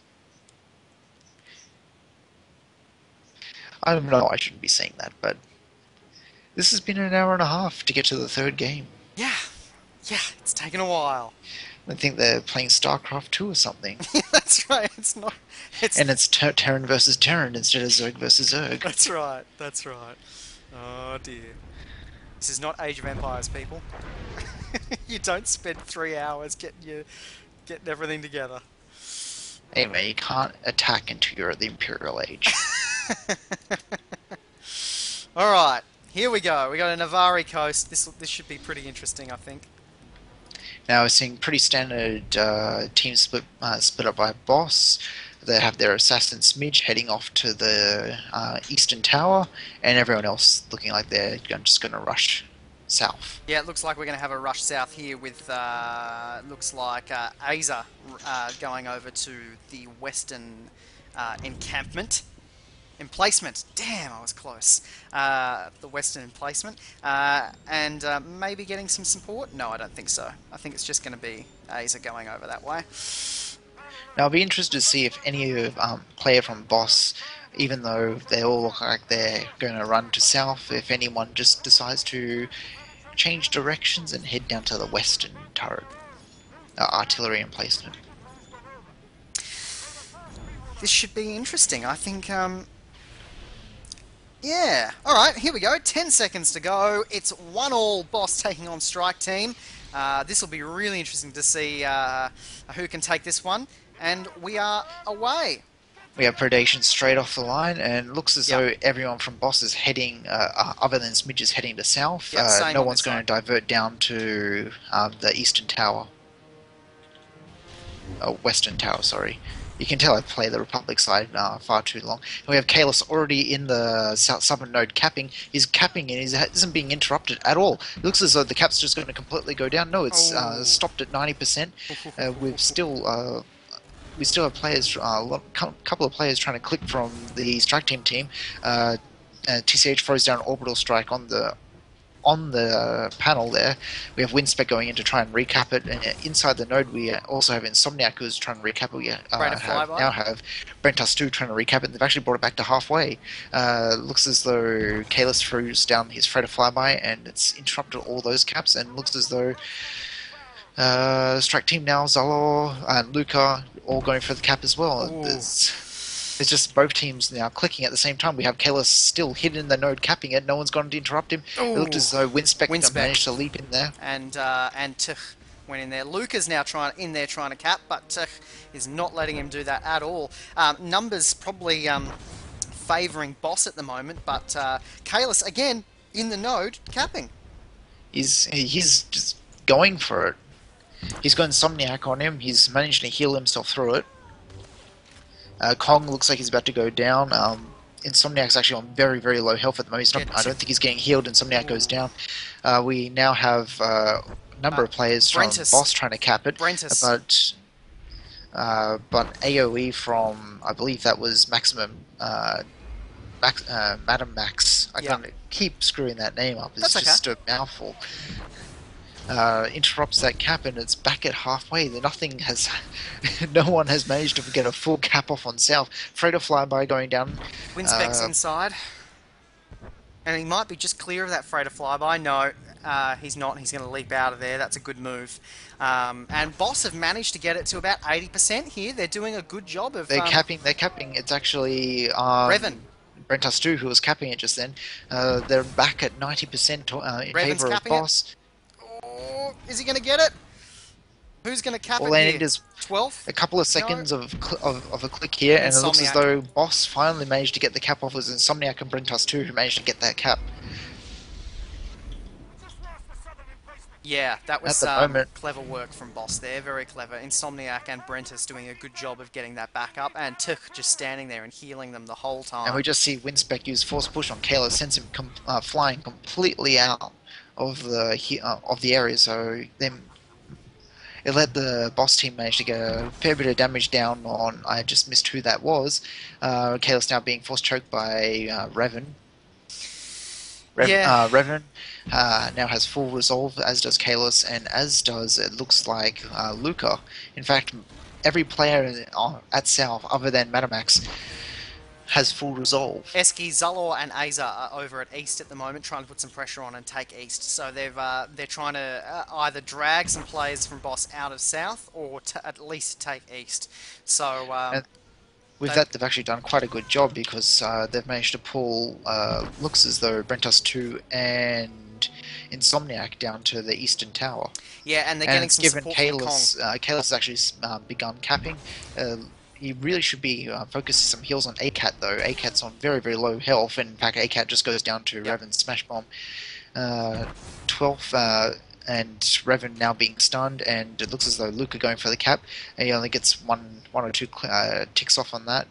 I don't know, I shouldn't be saying that, but this has been an hour and a half to get to the third game. Yeah, it's taken a while. I think they're playing StarCraft 2 or something. Yeah, that's right, And it's Terran versus Terran instead of Zerg versus Zerg. That's right. Oh dear. This is not Age of Empires, people. You don't spend 3 hours getting everything together. Hey man, you can't attack until you're at the Imperial Age. Alright, here we go. We got a Navari Coast. This should be pretty interesting, I think. Now we're seeing pretty standard team split up by Boss. They have their assassin Smidge heading off to the eastern tower, and everyone else looking like they're just going to rush south. Yeah, it looks like we're going to have a rush south here with, looks like Aza going over to the western encampment. Emplacement. Damn, I was close. The western emplacement. And maybe getting some support? No, I don't think so. I think it's just going to be Aza going over that way. Now, I'll be interested to see if any player from Boss, even though they all look like they're going to run to south, if anyone just decides to change directions and head down to the western turret artillery emplacement. This should be interesting. I think, yeah. Alright, here we go. 10 seconds to go. It's 1-1 Boss taking on Strike Team. This will be really interesting to see who can take this one. And we are away. We have predation straight off the line, and looks as though everyone from Boss is heading, other than Smidge, is heading to south. No one's going to divert down to the eastern tower. Western tower, sorry. You can tell I've played the Republic side far too long. And we have Kalis already in the southern node capping. He's capping and he isn't being interrupted at all. It looks as though the cap's just going to completely go down. No, it's stopped at 90%. We still have players, a couple of players trying to click from the strike team. TCH throws down orbital strike on the panel there. We have Winspec going in to try and recap it, and inside the node we also have Insomniac who's trying to recap it. We now have Brentus 2 trying to recap it, and they've actually brought it back to halfway. Looks as though Kalis throws down his freighter flyby, and it's interrupted all those caps, and looks as though strike team now, Zalor and Luca all going for the cap as well. It's just both teams now clicking at the same time. We have Kalis still hidden in the node capping it. No one's gone to interrupt him. It looked as though Winspec managed to leap in there. And Tuch went in there. Luca's now trying to cap, but Tuch is not letting him do that at all. Numbers probably favouring Boss at the moment, but Kalis again in the node capping. He's just going for it. He's got Insomniac on him. He's managed to heal himself through it. Kong looks like he's about to go down. Insomniac's actually on very, very low health at the moment. I don't think he's getting healed. Insomniac goes down. We now have a number of players from Boss trying to cap it. But AOE from, I believe that was Maximum, Madam Max. I can't keep screwing that name up. It's just a mouthful. Interrupts that cap, and it's back at halfway. No one has managed to get a full cap off on south. Freighter flyby going down. Winspec's inside, and he might be just clear of that freighter flyby. No, he's not. He's going to leap out of there. That's a good move. And Boss have managed to get it to about 80% here. They're doing a good job of. They're capping. It's actually Revan. Brentus 2 who was capping it just then. They're back at 90% in favour of Boss. Is he going to get it? Who's going to cap it here? All they need is 12? A couple of seconds of a click here, and it looks as though Boss finally managed to get the cap off. It was Insomniac and Brentus 2 who managed to get that cap. Yeah, that was clever work from Boss there. Very clever. Insomniac and Brentus doing a good job of getting that back up, and Tuch just standing there and healing them the whole time. And we just see Winspec use force push on Kalis, sends him flying completely out of the area, so then it let the Boss team manage to get a fair bit of damage down on. I just missed who that was. Kalis now being force choked by Revan. Revan now has full resolve, as does Kalis, and as does, it looks like, Luca. In fact, every player at South, other than Madamax, has full resolve. Eski, Zalor, and Aza are over at East at the moment, trying to put some pressure on and take East. So they're trying to either drag some players from Boss out of South, or at least take East. So with that, they've actually done quite a good job, because they've managed to pull, looks as though Brentus 2 and Insomniac down to the Eastern Tower. Yeah, and they're getting some support from Kong. Kalis has actually begun capping. He really should be focusing some heals on ACAT, though. ACAT's on very, very low health, and in fact ACAT just goes down to Revan's Smash Bomb. 12th and Revan now being stunned, and it looks as though Luca going for the cap, and he only gets one or two ticks off on that.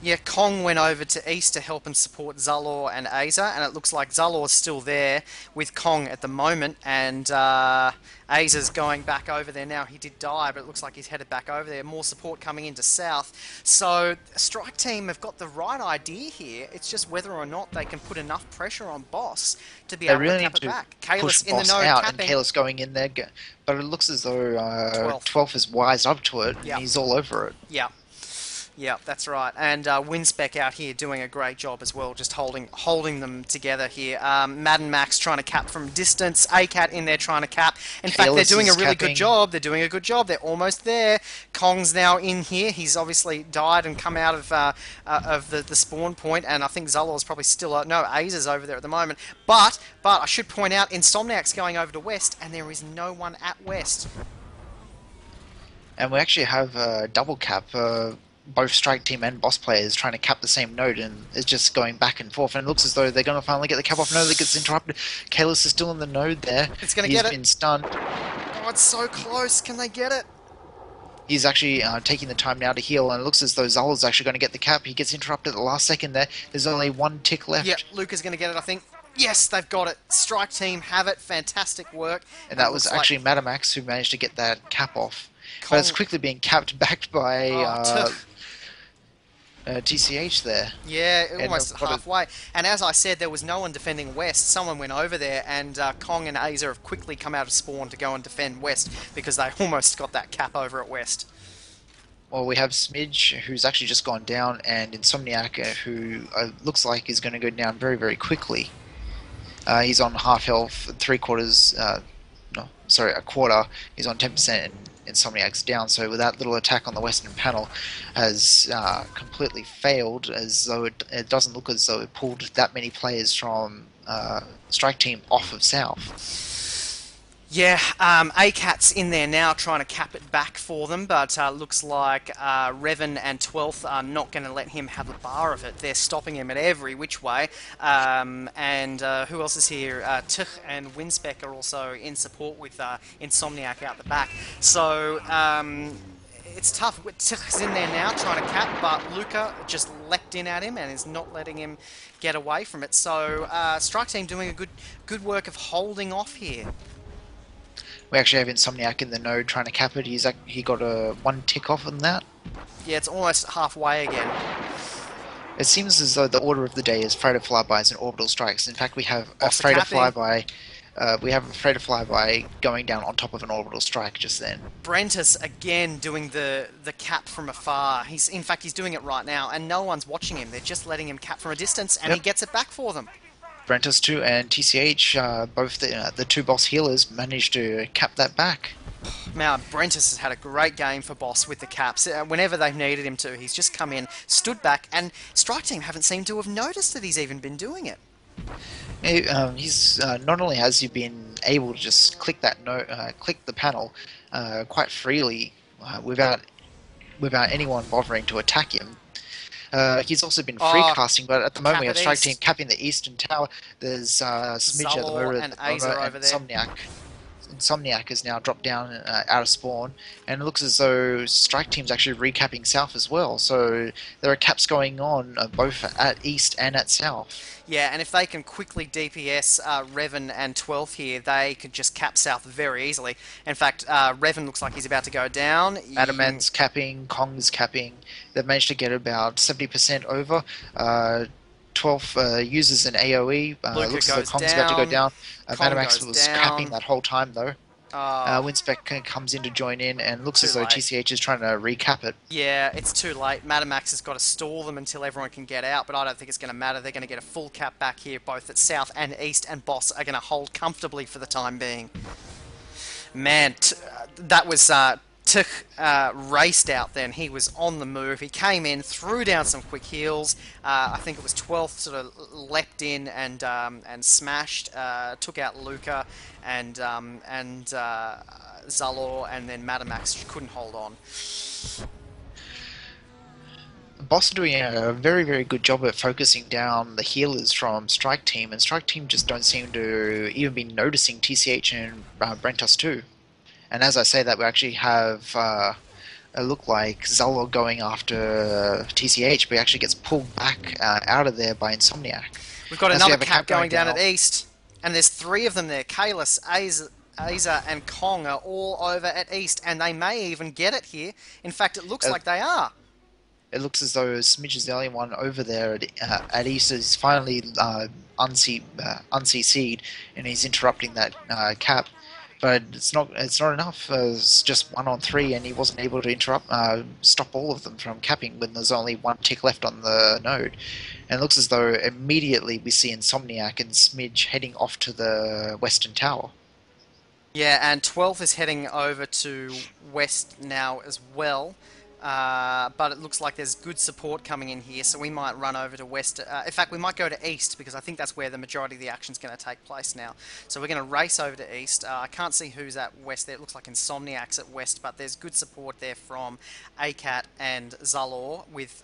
Yeah, Kong went over to East to help and support Zalor and Aza, and it looks like Zalor's still there with Kong at the moment, and Aza's going back over there now. He did die, but it looks like he's headed back over there. More support coming into South. So, Strike Team have got the right idea here. It's just whether or not they can put enough pressure on Boss to be They able really to cap need it to back. push Kalis in the Boss node out, and capping. Kalis going in there, but it looks as though 12th. 12 is wised up to it, and Yep. he's all over it. Yeah. Yeah, that's right. And Winspec out here doing a great job as well, just holding them together here. Madden Max trying to cap from distance. ACAT in there trying to cap. In fact, they're Kalis doing a is really good capping. job. They're doing a good job. They're almost there. Kong's now in here. He's obviously died and come out of the spawn point, and I think Zalor's probably still... no, Aza's over there at the moment. But I should point out, Insomniac's going over to West, and there is no one at West. And we actually have a double cap. Both Strike Team and Boss players trying to cap the same node, and it's just going back and forth, and it looks as though they're going to finally get the cap off. No, that gets interrupted. Kalis is still in the node there. It's going to He's get it. been stunned. Oh, it's so close. Can they get it? He's actually taking the time now to heal, and it looks as though Zala's actually going to get the cap. He gets interrupted at the last second there. There's only one tick left. Yep, Luca's going to get it, I think. Yes, they've got it. Strike Team have it. Fantastic work. And that it was looks actually like Madamax who managed to get that cap off. Kong- But it's quickly being capped back by Tuch. TCH there. Yeah, And almost what a- halfway. And as I said, there was no one defending West. Someone went over there, and Kong and Aza have quickly come out of spawn to go and defend West because they almost got that cap over at West. Well, we have Smidge, who's actually just gone down, and Insomniac, who looks like is going to go down very, very quickly. He's on half health, three quarters, no, sorry, a quarter. He's on 10%, and Insomniac's down. So with that little attack on the western panel has completely failed, as though it doesn't look as though it pulled that many players from Strike Team off of South. Yeah, ACAT's in there now trying to cap it back for them, but looks like Revan and 12th are not going to let him have a bar of it. They're stopping him at every which way. And who else is here? Tuch and Winspec are also in support with Insomniac out the back. So it's tough. Tuch's in there now trying to cap, but Luca just leapt in at him and is not letting him get away from it. So Strike Team doing a good work of holding off here. We actually have Insomniac in the node trying to cap it. He got a one tick off on that. Yeah, it's almost halfway again. It seems as though the order of the day is freighter flybys and orbital strikes. In fact, we have a Boss freighter capping. flyby. We have a freighter flyby going down on top of an orbital strike just then. Brentus again doing the cap from afar. In fact he's doing it right now, and no one's watching him. They're just letting him cap from a distance, and he gets it back for them. Brentus 2 and TCH, both the two boss healers, managed to cap that back. Now, Brentus has had a great game for Boss with the caps. Whenever they've needed him to, he's just come in, stood back, and Strike Team haven't seemed to have noticed that he's even been doing it. He's not only has he been able to just click the panel quite freely without anyone bothering to attack him. He's also been free casting, but at the moment we have Strike Team capping the eastern tower. There's Smidge at the Zalor moment, and Aza over there. Insomniac has now dropped down out of spawn, and it looks as though Strike Team's actually recapping south as well. So there are caps going on both at east and at south. Yeah, and if they can quickly DPS Revan and 12th here, they could just cap south very easily. In fact, Revan looks like he's about to go down. Adaman's capping, Kong's capping. They've managed to get about 70% over. 12 uses an AoE. Looks as though Kong's about to go down. Madamax was capping that whole time though. Winspec comes in to join in, and looks as though TCH is trying to recap it. Yeah, it's too late. Madamax has got to stall them until everyone can get out, but I don't think it's going to matter. They're going to get a full cap back here, both at South and East, and Boss are going to hold comfortably for the time being. Man, that was... Tuch raced out then. He was on the move. He came in, threw down some quick heals. I think it was 12th sort of leapt in and smashed, took out Luca and Zalor, and then Madamax couldn't hold on. Boss are doing a very, very good job at focusing down the healers from Strike Team, and Strike Team just don't seem to even be noticing TCH and Brentos too. And as I say that, we actually have it look like Zalo going after TCH, but he actually gets pulled back out of there by Insomniac. We've got As we another have a cap cap going going down at down. East, and there's three of them there. Kalis, Aza, and Kong are all over at East, and they may even get it here. In fact, it looks Uh, like they are. it looks as though Smidge is the only one over there at East is finally uncc'd, and he's interrupting that cap. But it's not enough. It's just 1-on-3, and he wasn't able to stop all of them from capping when there's only one tick left on the node. And it looks as though immediately we see Insomniac and Smidge heading off to the Western Tower. Yeah, and 12 is heading over to West now as well. But it looks like there's good support coming in here, so we might run over to West. In fact, we might go to East, because I think that's where the majority of the action's going to take place now. So we're going to race over to East. I can't see who's at West there. It looks like Insomniac's at West, but there's good support there from ACAT and Zalor, with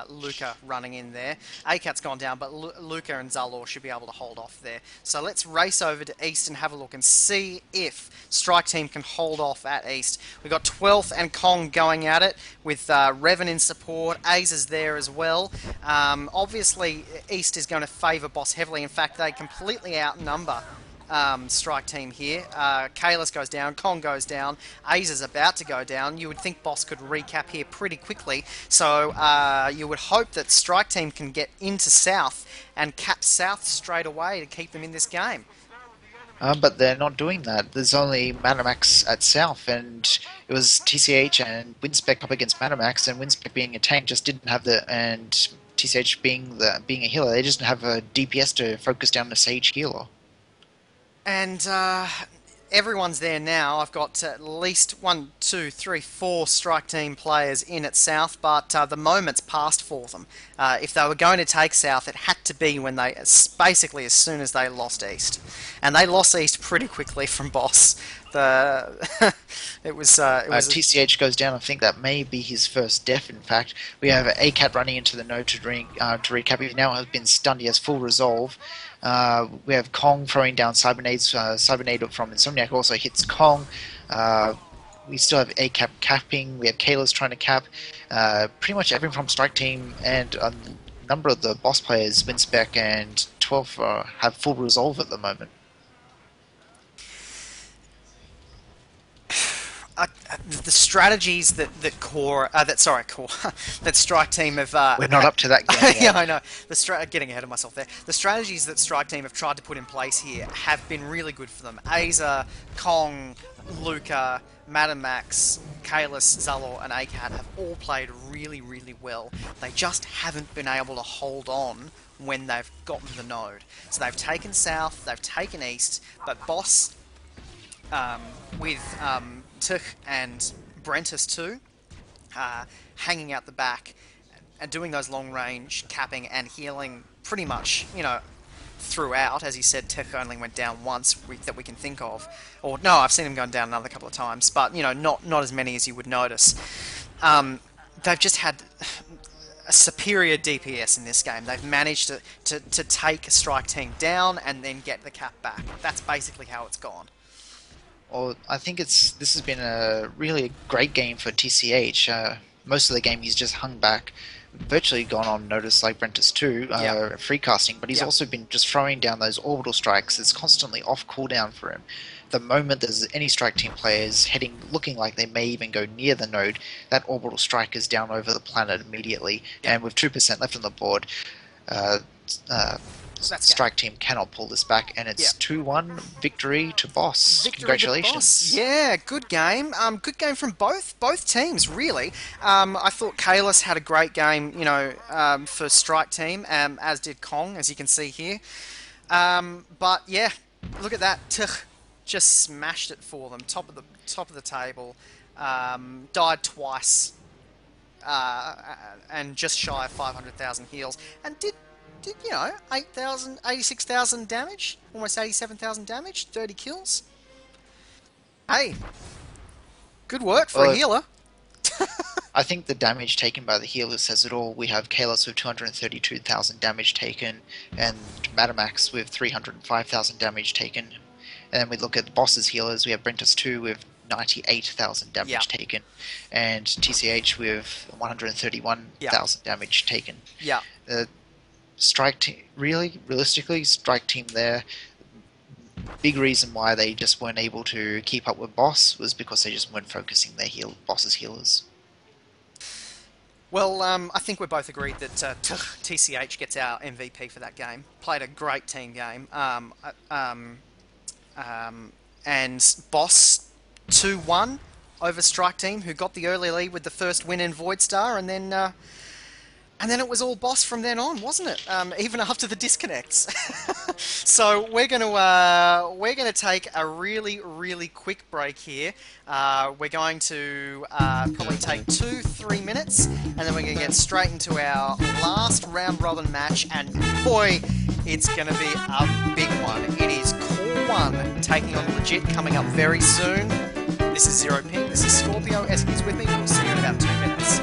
Luca running in there. ACAT's gone down, but Luca and Zalor should be able to hold off there. So let's race over to East and have a look and see if Strike Team can hold off at East. We've got 12th and Kong going at it, with Revan in support. Ace is there as well. Obviously, East is going to favour Boss heavily. In fact, they completely outnumber Strike Team here. Kalis goes down, Kong goes down, Ace is about to go down. You would think Boss could recap here pretty quickly, so you would hope that Strike Team can get into South and cap South straight away to keep them in this game. But they're not doing that. There's only Manamax at South, and it was TCH and Winspec up against Manamax, and Winspec being a tank just didn't have and TCH being a healer, they just didn't have a DPS to focus down the Sage healer. And everyone's there now. I've got at least 1, 2, 3, 4 Strike Team players in at South, but the moment's passed for them. If they were going to take South, it had to be when basically as soon as they lost East. And they lost East pretty quickly from Boss. It was TCH goes down. I think that may be his first death. In fact, we have ACAT running into the node to recap. He now has been stunned. He has full resolve. We have Kong throwing down Cybernades. Cybernade from Insomniac also hits Kong. We still have ACAP capping. We have Kalis trying to cap. Pretty much everyone from Strike Team and a number of the boss players, Winspec and 12, have full resolve at the moment. The strategies that Strike Team have We're not up to that game yet. yeah, I know. Getting ahead of myself there. The strategies that Strike Team have tried to put in place here have been really good for them. Aza, Kong, Luca, Madamax, Kalis, Zalor, and ACAT have all played really, really well. They just haven't been able to hold on when they've gotten to the node. So they've taken South, they've taken East, but Boss, with Tuch and Brentus too, hanging out the back and doing those long range capping and healing pretty much, throughout. As you said, Tuch only went down once that we can think of. Or no, I've seen him going down another couple of times, but not as many as you would notice. They've just had a superior DPS in this game. They've managed to take a Strike Team down and then get the cap back. That's basically how it's gone. Well, I think this has been a really great game for TCH. Most of the game he's just hung back, virtually gone on notice like Brentus 2, free casting, but he's also been just throwing down those orbital strikes. It's constantly off cooldown for him. The moment there's any Strike Team players looking like they may even go near the node, that orbital strike is down over the planet immediately, and with 2% left on the board, Strike Team cannot pull this back, and it's 2-1 victory to Boss. Congratulations. To Boss. Yeah, good game. Good game from both teams, really. I thought Kalis had a great game, for Strike Team, as did Kong, as you can see here. But yeah, look at that. Tuch just smashed it for them. Top of the table. Died twice. And just shy of 500,000 heals, and did 86,000 damage, almost 87,000 damage, 30 kills. Hey, good work for a healer. I think the damage taken by the healers says it all. We have Kalos with 232,000 damage taken, and Matamax with 305,000 damage taken. And then we look at the boss's healers. We have Brentus 2 with 98,000 Yeah, damage taken, and TCH with yeah, 131,000 damage taken. yeah. The strike team, really, realistically, strike team there. Big reason why they just weren't able to keep up with boss was because they just weren't focusing their boss's healers. Well, I think we're both agreed that TCH gets our MVP for that game. Played a great team game. And Boss 2-1 over Strike Team, who got the early lead with the first win in Void Star, and then it was all Boss from then on, wasn't it? Even after the disconnects. So we're gonna take a really quick break here. We're going to probably take 2-3 minutes, and then we're gonna get straight into our last round robin match. And boy, it's gonna be a big one. It is Core 1 taking on Legit, coming up very soon. This is Zero Pink. This is Scorpio. Eski's with me. We'll see you in about 2 minutes.